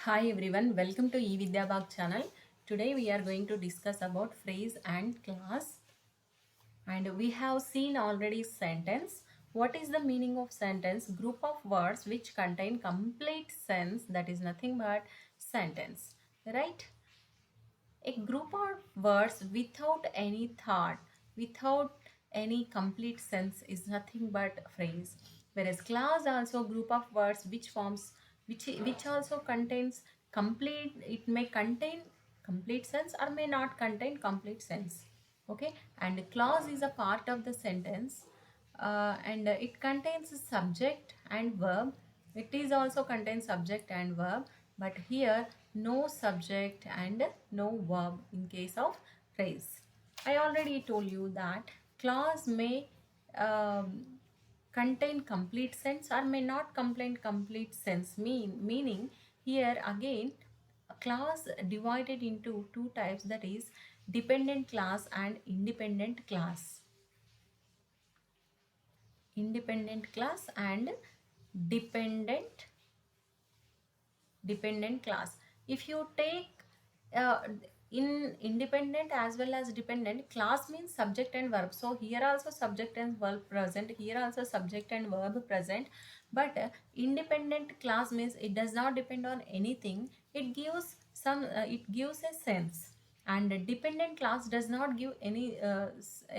Hi everyone, welcome to eVidyabhag channel. Today we are going to discuss about phrase and class. And we have seen already sentence. What is the meaning of sentence? Group of words which contain complete sense, that is nothing but sentence, right? A group of words without any thought, without any complete sense is nothing but phrase. Whereas class also group of words which forms which also contains complete, it may contain complete sense or may not contain complete sense. Okay, and clause is a part of the sentence, and it contains subject and verb. It is also contains subject and verb, but here no subject and no verb in case of phrase. I already told you that clause may um, contain complete sense or may not contain complete sense, meaning here again a class divided into two types, that is dependent class and independent class. Independent class and dependent dependent class. If you take uh, in independent as well as dependent, class means subject and verb, so here also subject and verb present, here also subject and verb present. But independent class means it does not depend on anything, it gives some it gives a sense. And dependent class does not give any a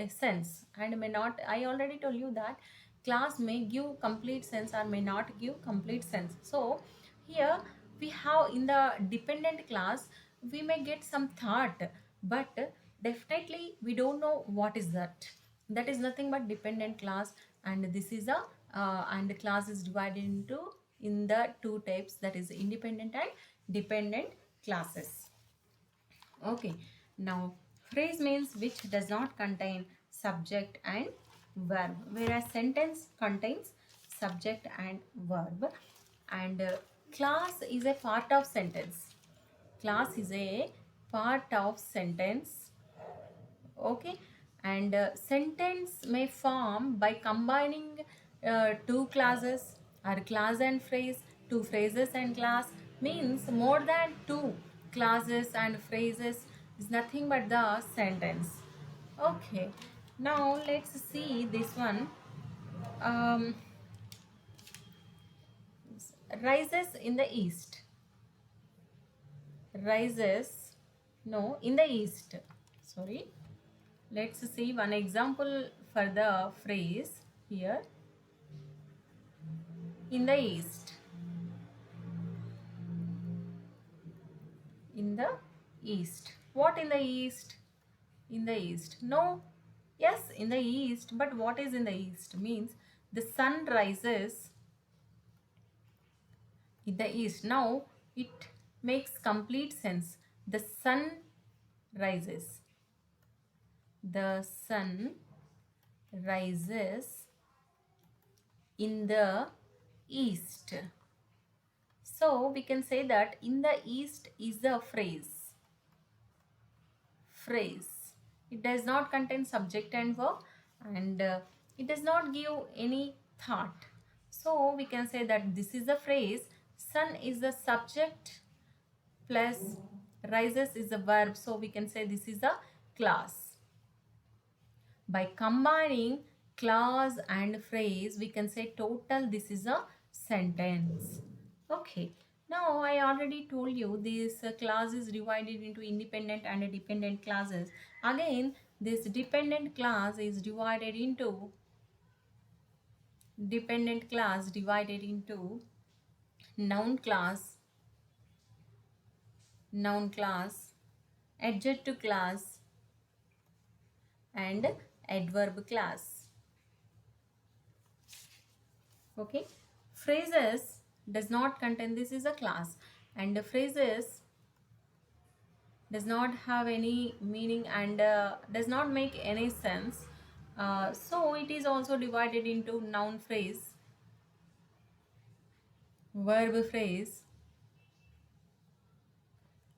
sense and may not. I already told you that class may give complete sense or may not give complete sense. So here we have in the dependent class we may get some thought, but definitely we don't know what is that. That is nothing but dependent class. And this is a and the class is divided into in the two types, that is independent and dependent classes. Okay, now phrase means which does not contain subject and verb, whereas sentence contains subject and verb. And class is a part of sentence. Class is a part of sentence. Okay, and sentence may form by combining two classes or class and phrase, two phrases and class, means more than two classes and phrases is nothing but the sentence. Okay, now let's see this one. um, Rises in the east. Rises, no, in the east, sorry. Let's see one example for the phrase here. In the east. In the east. What in the east? In the east. No. Yes, in the east. But what is in the east? Means the sun rises in the east. Now it makes complete sense. The sun rises. The sun rises in the east. So we can say that in the east is the phrase. Phrase. It does not contain subject and verb, and it does not give any thought. So we can say that this is the phrase. Sun is the subject plus rises is the verb. So we can say this is a class. By combining clause and phrase, we can say total this is a sentence. Okay, now I already told you this class is divided into independent and dependent classes. Again, this dependent class is divided into noun class, adjective class, and adverb class. Okay, phrases does not contain, this is a class, and the phrases does not have any meaning and does not make any sense. So it is also divided into noun phrase, verb phrase,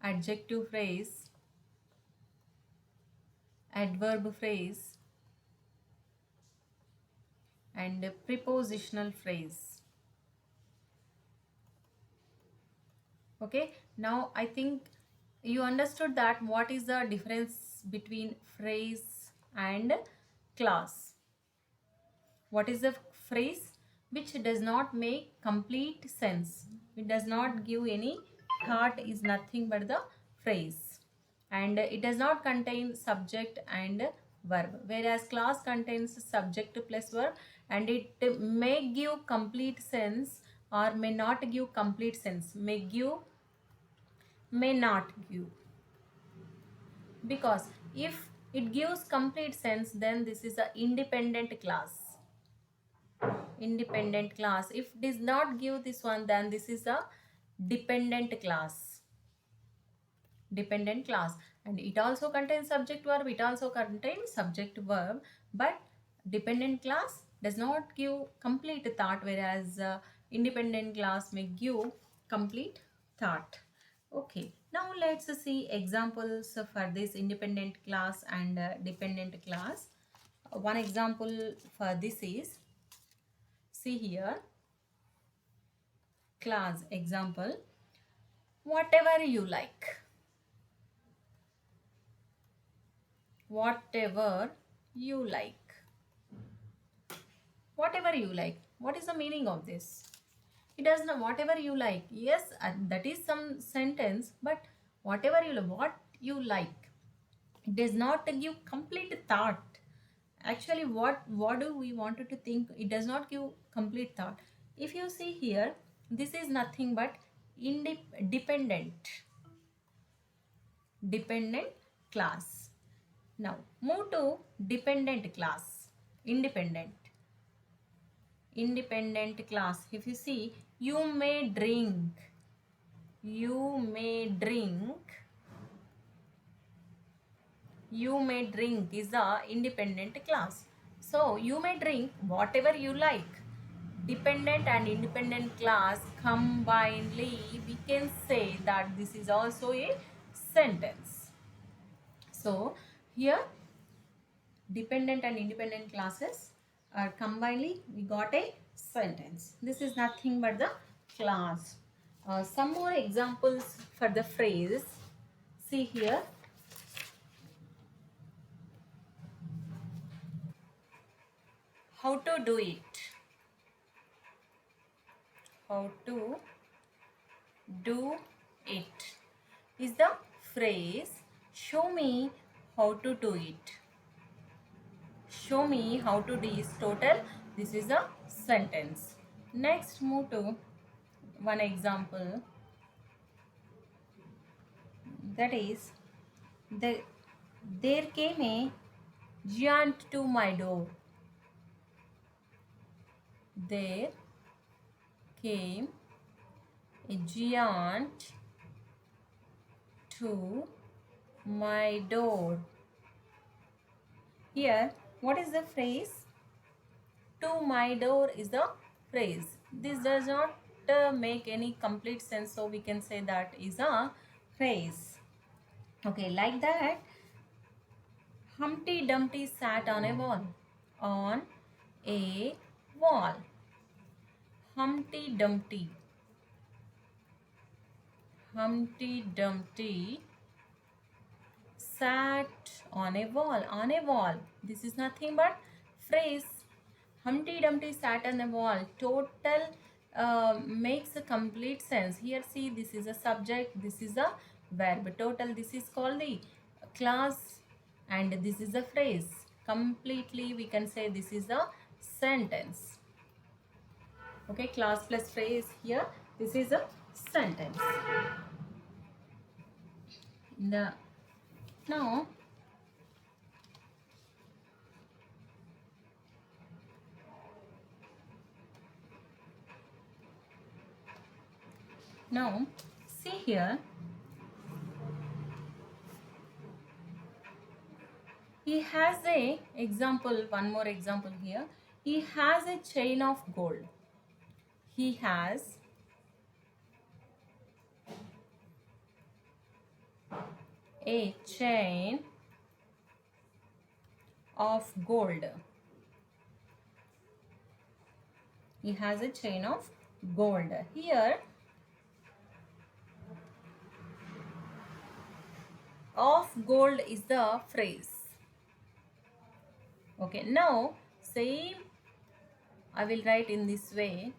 adjective phrase, adverb phrase, and prepositional phrase. Okay, now I think you understood that what is the difference between phrase and clause. What is the phrase? Which does not make complete sense. It does not give any thought, is nothing but the phrase. And it does not contain subject and verb. Whereas clause contains subject plus verb, and it may give complete sense or may not give complete sense. May give, may not give. Because if it gives complete sense, then this is a independent clause. Independent class. If does not give this one, then this is a dependent class. Dependent class, and it also contains subject verb, it also contains subject verb, but dependent class does not give complete thought, whereas independent class may give complete thought. Okay, now let's see examples for this independent class and dependent class. One example for this is, see here, class example, whatever you like. Whatever you like. Whatever you like. What is the meaning of this? It does not, whatever you like. Yes, that is some sentence, but whatever you like, what you like. It does not give complete thought. Actually, what do we wanted to think? It does not give complete thought. If you see here, this is nothing but dependent. Dependent class. Now move to dependent class. Independent. Independent class. If you see, you may drink. You may drink. You may drink is the independent class. So you may drink whatever you like. Dependent and independent class combinedly, we can say that this is also a sentence. So here dependent and independent classes are combinedly, we got a sentence. This is nothing but the class. Some more examples for the phrase. See here. How to do it. How to do it is the phrase. Show me how to do it. Show me how to do is total. This is a sentence. Next, move to one example. That is, there came a giant to my door. There came a giant to my door. Here, what is the phrase? To my door is the phrase. This does not make any complete sense, so we can say that is a phrase. Okay, like that, Humpty Dumpty sat on a wall. On a wall. Humpty Dumpty. Humpty Dumpty sat on a wall. On a wall. This is nothing but phrase. Humpty Dumpty sat on a wall. Total makes a complete sense. Here see, this is a subject, this is a verb. Total, this is called the class, and this is a phrase. Completely we can say this is a sentence. Okay, class plus phrase. Here this is a sentence. Now now see here, he has a example, one more example here. He has a chain of gold. He has a chain of gold. He has a chain of gold. Here of gold is the phrase. Okay, now same I will write in this way.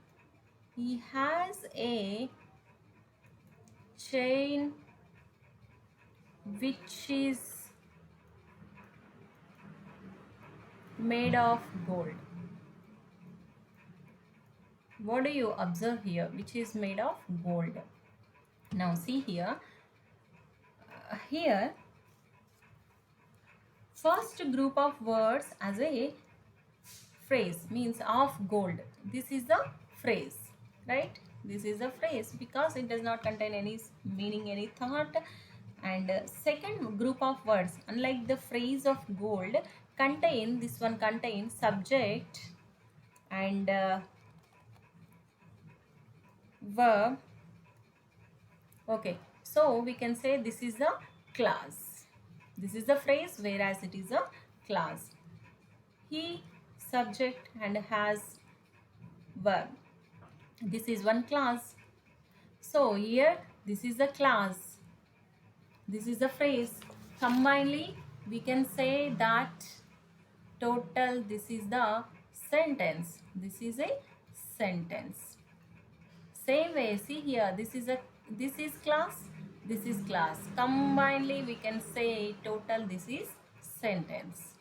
He has a chain which is made of gold. What do you observe here? Which is made of gold. Now see here. Here first group of words as a phrase means of gold. This is the phrase, right? This is a phrase because it does not contain any meaning, any thought. And second group of words, unlike the phrase of gold, contain, this one contains subject and verb. Okay, so we can say this is a class. This is the phrase, whereas it is a class. He, subject and has verb. This is one class. So here this is the class. This is the phrase. Combinedly we can say that total this is the sentence. This is a sentence. Same way, see here, this is class, this is class. Combinedly we can say total this is sentence.